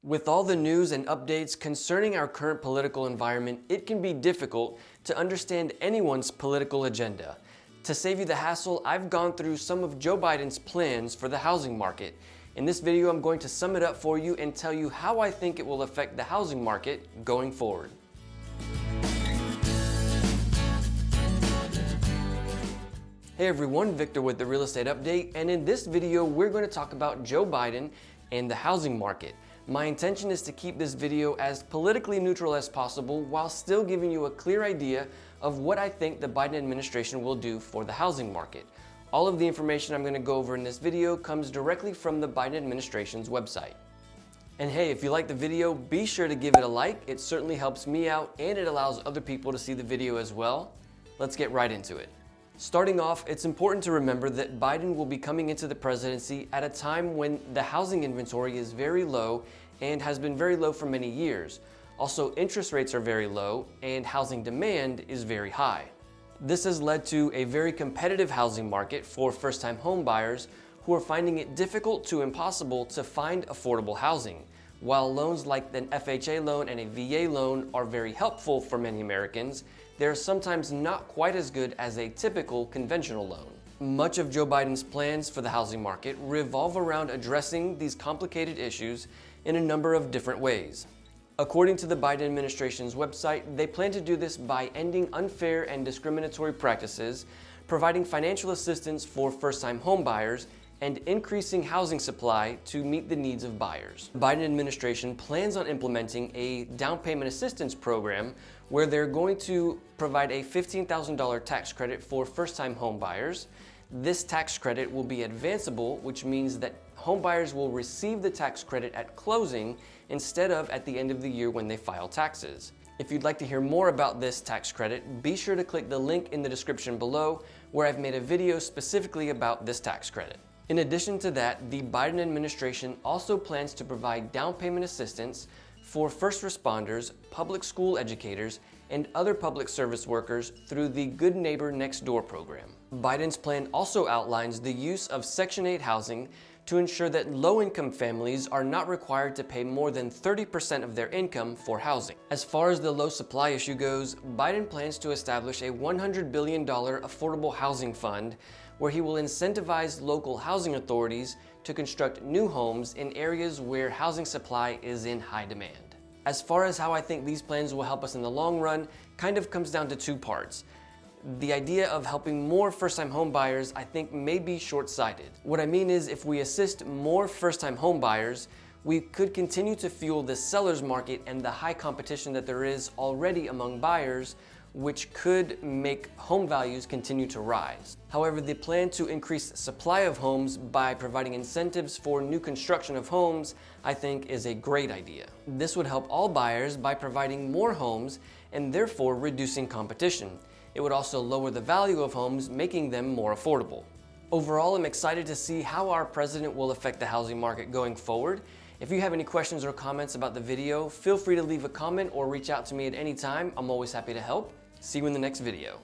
With all the news and updates concerning our current political environment, it can be difficult to understand anyone's political agenda. To save you the hassle, I've gone through some of Joe Biden's plans for the housing market. In this video, I'm going to sum it up for you and tell you how I think it will affect the housing market going forward. Hey everyone, Victor with the Real Estate Update, and in this video, we're going to talk about Joe Biden and the housing market. My intention is to keep this video as politically neutral as possible while still giving you a clear idea of what I think the Biden administration will do for the housing market. All of the information I'm going to go over in this video comes directly from the Biden administration's website. And hey, if you like the video, be sure to give it a like. It certainly helps me out and it allows other people to see the video as well. Let's get right into it. Starting off, it's important to remember that Biden will be coming into the presidency at a time when the housing inventory is very low and has been very low for many years. Also, interest rates are very low and housing demand is very high. This has led to a very competitive housing market for first-time home buyers who are finding it difficult to impossible to find affordable housing. While loans like an FHA loan and a VA loan are very helpful for many Americans, they're sometimes not quite as good as a typical conventional loan. Much of Joe Biden's plans for the housing market revolve around addressing these complicated issues in a number of different ways. According to the Biden administration's website, they plan to do this by ending unfair and discriminatory practices, providing financial assistance for first-time home buyers, and increasing housing supply to meet the needs of buyers. The Biden administration plans on implementing a down payment assistance program where they're going to provide a $15,000 tax credit for first-time home buyers. This tax credit will be advanceable, which means that home buyers will receive the tax credit at closing instead of at the end of the year when they file taxes. If you'd like to hear more about this tax credit, be sure to click the link in the description below where I've made a video specifically about this tax credit. In addition to that, the Biden administration also plans to provide down payment assistance for first responders, public school educators, and other public service workers through the Good Neighbor Next Door program. Biden's plan also outlines the use of Section 8 housing to ensure that low-income families are not required to pay more than 30% of their income for housing. As far as the low supply issue goes, Biden plans to establish a $100 billion affordable housing fund where he will incentivize local housing authorities to construct new homes in areas where housing supply is in high demand. As far as how I think these plans will help us in the long run, kind of comes down to two parts. The idea of helping more first-time home buyers, I think, may be short-sighted. What I mean is, if we assist more first-time home buyers, we could continue to fuel the seller's market and the high competition that there is already among buyers, which could make home values continue to rise. However, the plan to increase supply of homes by providing incentives for new construction of homes, I think, is a great idea. This would help all buyers by providing more homes and therefore reducing competition. It would also lower the value of homes, making them more affordable. Overall, I'm excited to see how our president will affect the housing market going forward. If you have any questions or comments about the video, feel free to leave a comment or reach out to me at any time. I'm always happy to help. See you in the next video.